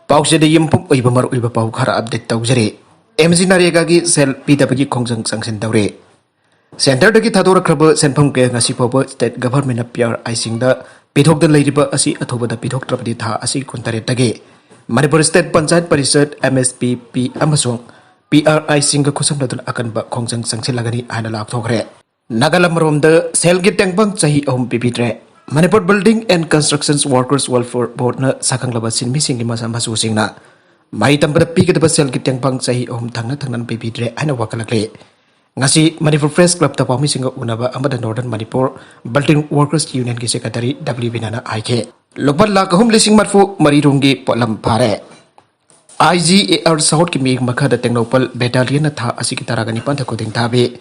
पाउसे यमपुम मरुब पाउ खरा update तौजरे MG NREGA की सेल पीदबगी खोंजंग संगसिन तौरे सेंटर दगी थादोरख्रब सेनफम के ngasi फाउब स्टेट गवर्नमेंट पीआर आइसिंग द पिथोक द लेरिबा असि अथोबद पिथोक ट्रबदी था असि कुंतरे तगे Manipur state panchayat Parishad MSPP अमसों PR icing ग खुसम ददुन अकनब खोंजंग संगसिलगनी आना लापथोखरे नागालमरोम द सेल गी टेंगबंग चाही ओम पिपिट्रे Manipur building and construction workers welfare board न साखंगलब सिनमी सिंगी मसा मसु सिंगना माई तंबद पीगदब सेल गी टेंगबंग चाही ओम थंगना थंगन पिपिट्रे आना वकलकले ngasi Manipur Press Club ta pawmi singa unaba amada Northern Manipur Building Workers Union ki secretary W Binana aike lopal la kahum lising marfu mari rungi polam phare IGAR South ki mig makha da Tengnopal battalion na tha asi ki taragani pantha ko ding thabe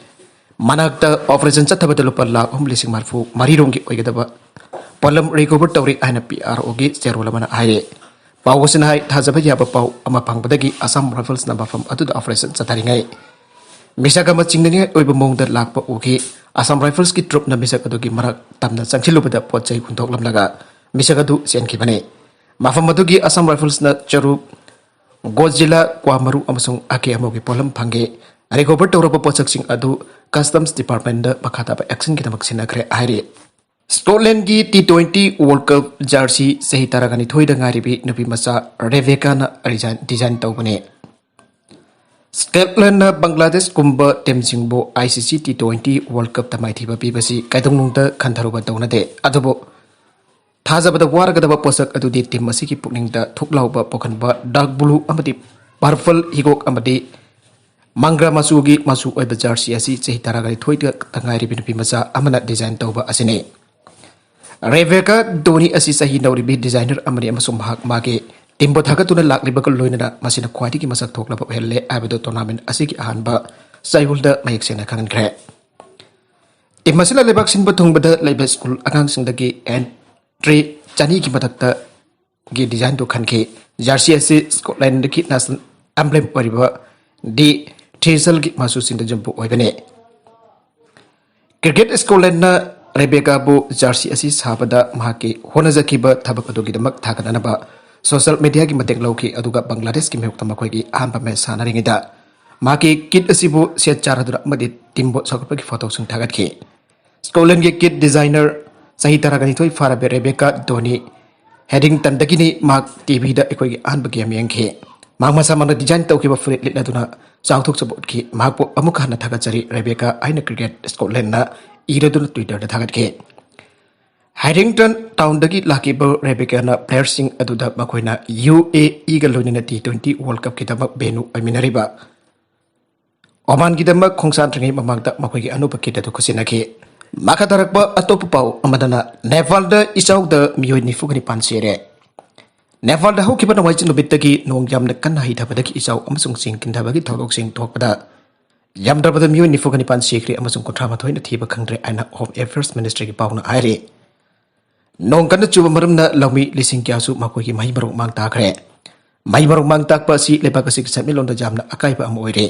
manakta operation chathabada lopal la kahum lising marfu mari rungi oigadaba polam recover tawri aina PRO gi cherola mana aire pawsin hai thajaba yaba paw ama phangbadagi Assam Rifles na bafam adu operation chataringai मिसाक चिंगने मोद लाप उगे Assam rifles की troupe मिसाक मरक तमना चंगसिलुबद पोचै खुंथोकलमलगा मिसाक सेनखिबने मफम Assam rifles चरुप गोजिला क्वामरु अमसुंग आके अमोगी pollen fungi recover तौरब पोचकसिंग अदु customs department the मखाताब action की दमक सिनखरे आइरे Scotland की T20 world cup Jersey सही तरगनी थोइद ngaरिबि नुपि मसा रेवेका न डिजाइन तौबने स्कॉटलैंड बांग्लादेश कुंभ टीम सिंबो ICC T20 वर्ल्ड कप तमाइथिबा पीबसी काइदोंनुंग खंथरुबा तौनदे अदुबो थाजबद वारगदब पोसक अदुदि टीम असि की पुकनिंग द थुकलाउबा पोखनबा डार्क ब्लू अमदि पर्पल हिगोक अमदि मंग्रा मसुगी मसु ओइब जर्सी असि चहि तरगनि थोइद तंगाइरि बिनपि मसा अमना डिजाइन तौबा असिने रेवेका दोनी असि सही नौरिबि डिजाइनर अमरि अमसु महक मागे टीमबो थागतुना लाक्लिबक लोइनदा मसिना ख्वाइदि की मसक थोकलब हेल्ले आबदो टूर्नामेंट असि की अहानबा साइवुलदा मयकसेना खंगनख्रे टीम मसिला लेबाक सिनबो थुंगबदा लेबा स्कूल अगांग सिंगदगी एंट्री चानी की मदकता गी डिजाइन दो खनखे जर्सी असि स्कॉटलैंड की नेशनल एम्ब्लेम परिबा डी थ्रेसल की मासु सिंद जंपु ओइबने क्रिकेट स्कॉटलैंड ना रेबेका बो जर्सी असि साबदा माके होनजकिबा थबक अदुगी दमक थागननबा सोशल मीडिया की मतेक लौकी अदुगा बांग्लादेश की मेहुक्ता मखोइगी आहानबा मे सानारिंगिदा माकी किट असिबु सेट चारादुरा मदि टीमबो सगपगी फोटो सुं थागतखि स्कॉटलैंड की किट डिजाइनर सही तरगनि थोइ फाराबे रेबेका धोनी हेडिंगटन दगिनी माक टीवी दा एकोइगी आहानबा गेम यंखे माक मसा मन डिजाइन तौकिबा फ्रेट लिटलादुना चाउथोक सबोटखि माकपो अमुक हाना थागतचरी रेबेका आइना क्रिकेट स्कॉटलैंड ना इरदुना ट्विटर दा थागतखि हैरिंगटन टाउन दगी लाकिब रेबेका ना प्लेयर्स सिंग अदुदा मखोइना UAE गा लोइना T20 वर्ल्ड कप की दमक बेनु अमिनरिबा ओमान की दमक खोंसानत्रंगै ममांगदा मखोइगी अनुप किदतु खुसिनाखि माखादरकब अतोप पाउ अमदना नेपाल द इसाउ द मियोइ निफुगनि पानसेरे नेपाल द हौकिब नवाइचिन नुबितगी नोंग यामना कन्ना हिथाबदगी इसाउ अमसुंग सिंग किनथाबगी थौदोक सिंग थोकपदा यामद्रबद मियोइ निफुगनि पानसेख्रि अमसुंग कुथ्रामा थोइना थीबा खंद्रे आइना होम अफेयर्स मिनिस्ट्री की पाउना आइरे नोंग कन्न चुबा मरमना लौमी लिसिंग क्यासु मखोइगी महि मरok mang ताखरे महि मरok mang ताकपा असि लेबाकसि समिलोंदा जामना अकाइबा अम ओइरे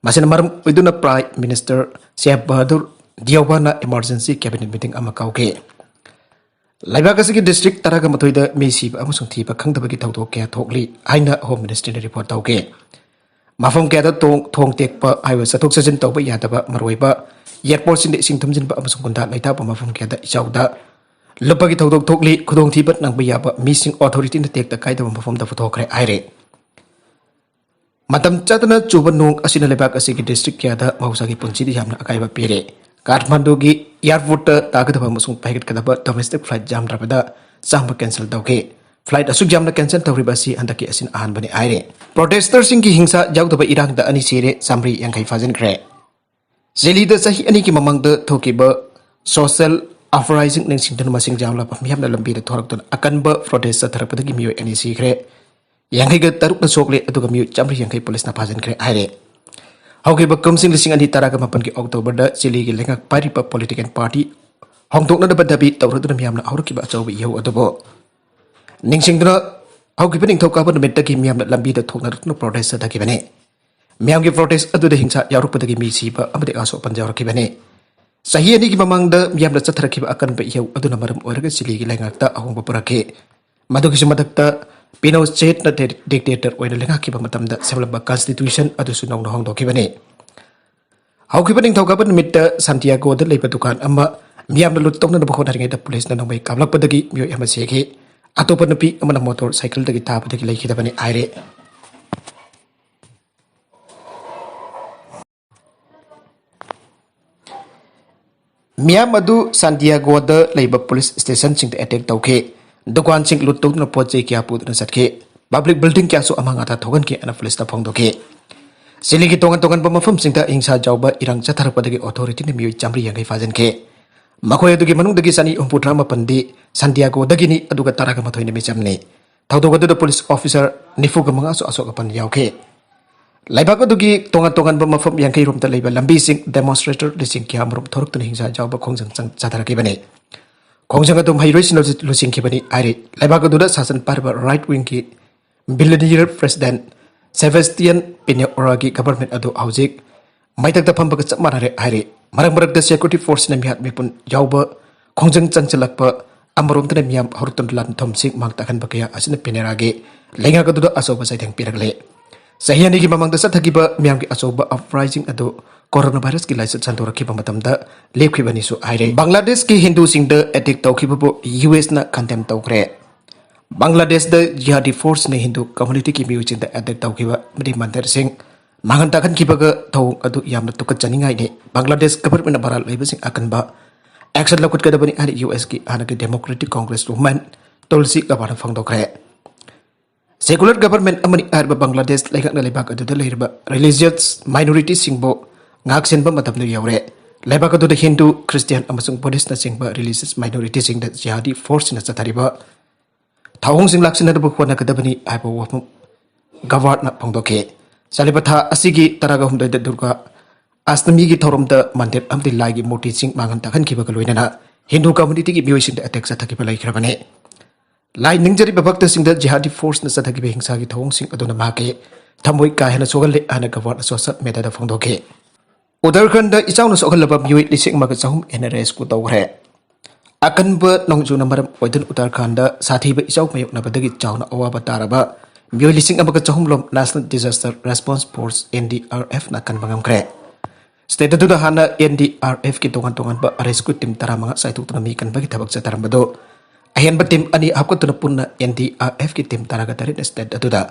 मसिना मरम उइदुना प्राइम मिनिस्टर शेख बहादुर दियावबाना इमरजेंसी कैबिनेट मीटिंग अमा काउके लेबाकसि की डिस्ट्रिक्ट तरागा मथोइदा मेसिब अमसुंग थीबा खंगदबगी थौदोक क्या थोकली आइना होम मिनिस्ट्री रिपोर्ट तौके मफम क्यादा थोंग टेकपा आइवा सथोक सजिन तौबा यादबा मरोइबा एयरपोर्ट सिंदे सिंग थुमजिनबा अमसुंग कुंदा लैताबा मफम क्यादा इचाउदा लुपगी थौदोक थोकली खुदोंग थीबत नंगबा याबा मिसिंग अथॉरिटी न टेक द काइदबा मफम द फथोखरे आइरे मतम चातना चुबा नोंग असिना लेबाक असिगी डिस्ट्रिक्ट क्यादा मौसागी पुंचिदि यामना अकाइबा पीरे काठमांडू की एयरपोर्ट तागदबा मसुंग पाइगत कदबा डोमेस्टिक फ्लाइट जामद्रबदा चांगबा कैंसिल तौके फ्लाइट असुक जामना कैंसिल तौरिबासी हंदकी असिन आहानबने आइरे प्रोटेस्टर सिंग की हिंसा जाउदबा इरांगदा अनि सेरे सामरी यंखै फाजिनख्रे जेलीदा सही अनि की ममंगदा थोकिबा सोशल अपराइजिंग निंगसिंगदन मसिंग जामला मियामना लंबीदा थोरकदन अकनबा प्रोटेस्ट थरपदगी मियो अनि सीख्रे यंखैगा तरुकना सोकले अदुगा मियो चामरी यंखै पुलिसना फाजिनख्रे आइरे हौके बकमसिंग लिसिंग अनि तरागा मपन की अक्टोबर द चिली की लेंगक पारिपा पॉलिटिकल पार्टी होंगदोकना दबा दबी तौरदुना मियामना औरकिबा अचौबा इहौ अदुबो निंगसिंगदना हौके बिनिंग थौकाबा नमितगी मियामना लंबीदा थोकना प्रोटेस्ट दगिबने मियामगी प्रोटेस्ट अदुदा हिंसा यारुपदगी मी सीबा अमदे आसो पंजावरकिबने सही अनि की ममंग द मियामना चथरकिबा अकनबा इहौ अदुना मरम ओरगा चिली की लेंगकता अहोंबा Purke मदुगिसु मदकता Pinochet na dictator oina lengaki ba matamda seblaba constitution adusu nong nohong dokibani. Haukiba ning thauka ban mitta Santiago da leiba dukan amma miyam na lutong na bakon haringai da police na nongmai kamlak padagi miyo ama seki atopa napi amana motor cycle dagi tapa dagi leki da bani aire. Miyam adu Santiago da leiba police station sing da attack tauke dukan sing lutong na poche kya put na satke public building kya so amang ata thogan ke ana police ta phongdoke siligi tongan mafam sing da ingsa jawba irang chathar padagi authority ne miyo chamri yangai fajan ke makhoi adugi manung dagi sani umputra mapandi Santiago dagi ni aduga taraga mathoi ne mechamne thaudoga du police officer nifuga manga so asok pan yauke laibak adugi tongan mafam yangai rom ta leiba lambi sing demonstrator lising kya marum thoruk tu hingsa jawba khongjang chathar ke bane khongjang adum hairoisin lusing ke bani aire laibak adu da sasan parba right wing ki billionaire president Sebastian Piñera government adu haujik maitak da phamba chap manare aire marak da security force na mihat mipun yauba khongjang chanchalakpa amarom tane miyam horton lan thomsik mangta khan bakya asina Piñera ge lenga kadu da asoba saithang piragle sahiani gi mamang da sathagiba miyam gi asoba uprising adu coronavirus ki laisat santora ki matamda lepki bani su aire Bangladesh ki hindu sing da attack tawkhiba US na condemn tawkre Bangladesh da jihadi force ne hindu community ki miuching da attack tawkhiba mri mandir sing mangan takan kibaga thau adu yamna tukat chaningai ne Bangladesh government na baral leiba sing akan ba action lakut kada bani ari US ki ana ke Democratic Congress woman Tulsi Gabbard phangdokre secular government amani arba Bangladesh laigak na lebak adu da leirba religious minority singbo ngaksen ba matam nu yaure lebak adu da Hindu Christian amasung Buddhist na singba religious minority sing da jihadi force na chathariba thawong sing laksin na bukwa na kadabani aiba wapum Gabbard na phangdoke salibata asigi taraga humdai da durga astami gi thorom da mandir amdi lagi moti sing mangan takhan kiba kaloina na Hindu community ki miyoisin da attack sa thakiba lai khrabane lai ningjari babakta sing da jihadi force na sa thakiba hingsa gi thawong sing aduna make thamoi ka hena sogal le ana Gabbard social media da phangdoke Uttarakhand da ichaw na sogal laba miyoi lising maga chahum NRS ku tawre akan ba nongju na maram oidan Uttarakhand da sathi ba ichaw mayok na badagi chawna awa bataraba miyoi lising amaga chahum lom National Disaster Response Force NDRF na kan bangam kre state da hana NDRF ki tongan ba rescue team tara mga saitu tuna mi kan bagi tabak sa tarambado ayan ba team ani hapko tuna punna NDRF ki team tara ga tarin state da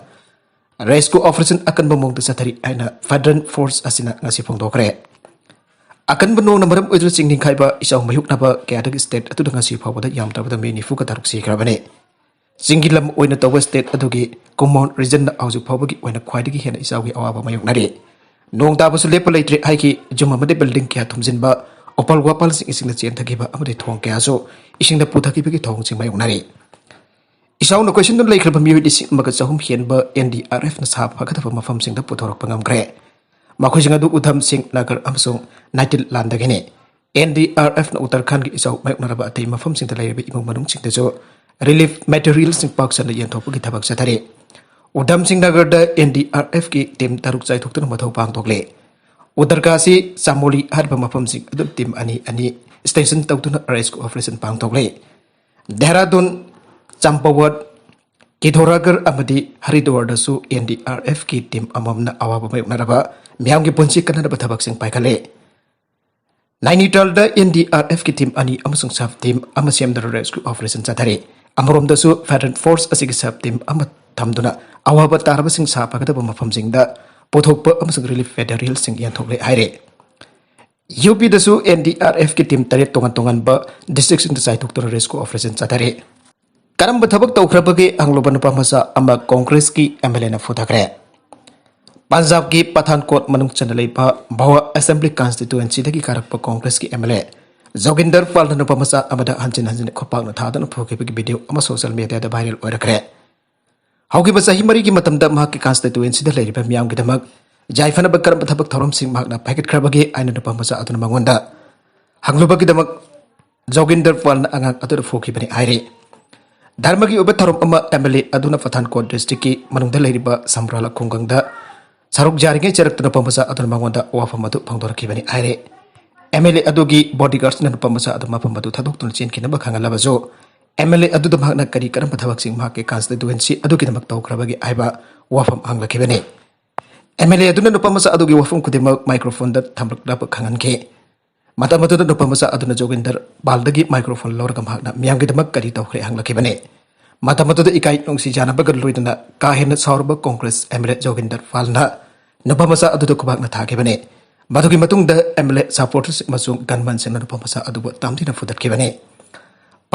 rescue operation akan bamong sa tari aina Federal Force asina ngasi phongdokre akan benong na maram oidro sing ningkai ba isaw mayuk na ba kaya dag state atu nga si phawda yam tabada me ni fu ka taruk si krabane singilam oina tawa state atu gi common region na auju phawgi oina khwaidagi hena isaw gi awa ba mayuk na re nong ta basu lepa leitre hai ki juma made building kya thumjin ba opal wapal sing ising na chen thagi ba amade thong kya so ising da puthaki bi ki thong sing mayuk na re isaw na question dun laikhraba mi wi sing maga chahum hian ba NDRF na sa phaga thaba mafam sing da puthorok pangam kre makhoi jing adu udham sing nagar amsung naitil landagine NDRF na Uttarakhand gi isaw mayuk na raba atei mafam sing da lairabe imong manung sing da jo relief materials sing pak san yan thopu gi thabak sa thare udham sing nagar da NDRF ki team taruk chai thok tun mathau pang thokle Uttarkasi Samoli harba mafam sing adu team ani station tawtuna rescue operation pang thokle Dehradun Champawat Kidhoragar amadi Haridwar da su NDRF ki team amamna awaba mayuk na raba miyam gi punchi kana da thabak sing paikale Nainital da NDRF ki team ani amasung sub team amasem da rescue operation chathare amarom da su Federal Force asigi sub team amat thamduna awaba taraba sing sa pagada mafam sing da pothokpa amasung relief federal sing yan thokle aire UP da su NDRF ki team tare tongan ba district sing da sai thok rescue operation chathare karam ba thabak tawkhrabagi angloban pamasa ama Congress ki MLA na futhakre Punjab ki Pathankot manung chanalai pa Bhawa Assembly Constituency dagi karakpa Congress ki MLA Joginder Pal na pamasa amada hanjin khopak na thada na phoke bi video ama social media da viral oirakre haugi ba sahi mari ki matamda ma ki constituency da leiriba miyam gi damak jaifana ba karam thabak thorom sing mak na packet khrabagi aina na pamasa aduna mangonda hangluba gi damak Joginder Pal na angang atu phoki bani aire Dharma ki ubat thorom ama MLA aduna Pathankot district ki manungda leiriba Samrala Khungang da Saruk jaringe charak tuna pamasa aduna mangonda wafa madu phangdor ki bani aire MLA adugi bodyguards na pamasa aduma pamadu thadok tun chen kina ba khangala bajo MLA aduda mahakna kari karamba thabaksing mahake constituency adugidamak tawkrabagi aiba wafam hanglakibani. MLA aduna nupa masa adugi wafam kudimak microphone da thamraklaba khanganke. Mata mata nupa masa aduna Joginder baldagi microphone lawraga mahakna miyamgidamak kari tawkhre hanglakibani. Mata mata ikai nongsi janabaga loidana kahena saurba Congress MLA Joginder falna nupa masa aduda kubakna thakibani. Madugi matungda MLA supporters masung gunman sena nupa masa aduba tamdina fudatkibani.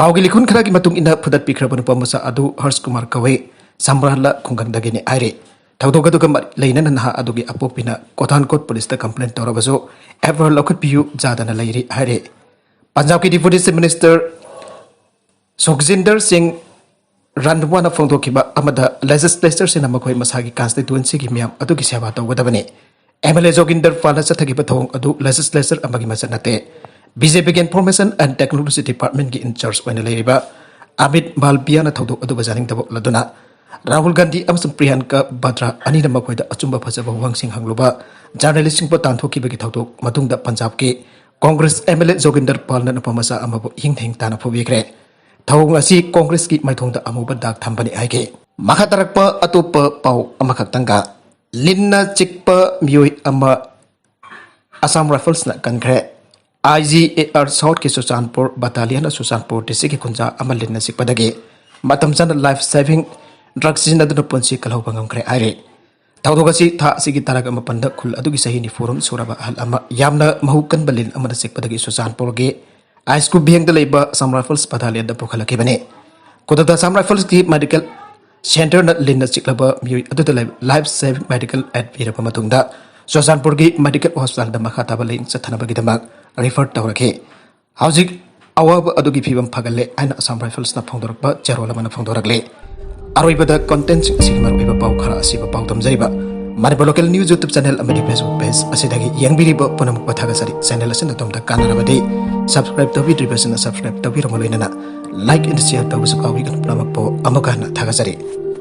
Paugi likun khara ki matung ina phudat pikhra nupa masa adu Harsh Kumar Kawe sambrala khungandagini aire. Thaudoga duga leina naha adugi apopina Kothankot police da complaint tawrabaso ever lokat piu jadana lairi aire. Punjab ki Deputy Chief Minister Sukhjinder Singh Randhawa na phongdokiba amada legislature sina makhoi masagi constituency ki miyam adugi seva tawgadabani. MLA Joginder Fala Sathagiba thong adu legislature amagi masanate. BJP Information and Technology Department ki in charge oina leiriba Amit Malbia na thodok adu bajaring tabok laduna Rahul Gandhi amasung Priyanka Vadra ani na makoida achumba phajaba wangsing hangluba journalist sing pa tanthoki bagi thodok matungda Punjab ki Congress MLA Joginder Pal na pamasa amabu hing tana phobikre thawung asi Congress ki maithongda amuba dak thambani aige makhatarakpa atupa pau amakhaktangka linna chikpa mioi ama Assam Rifles na kankre IGAR South ki Susanpur Battalion Susanpur district ki kunja amalin na sikpadagi matam sana life saving drugs sin aduna punsi kalau bangam kre aire tawdoga si tha sigi taraga mapanda khul adugi sahini forum suraba hal ama yamna mahukan balin amana sikpadagi Susanpur ge high school bihang da leiba Assam Rifles Battalion da pokhala ke bane kodada Assam Rifles ki medical center na linna siklaba mi aduda life saving medical aid pira pamatungda Susanpur ki medical hospital da makhata balin sathana bagi damak refer tawrake hauzik awab adugi phibam phagalle aina Assam Rifles na phongdorakba charola mana phongdorakle aroibada content sigmar oiba pau khara asiba pau tamjaiba Manipur local news YouTube channel amadi Facebook page asidagi yangbiriba punamuk pathaga sari channel asina tomda kanarabadi subscribe tawi dribasina subscribe tawi ramaloinana like and share tawi sukawi kan punamak po amakana thaga sari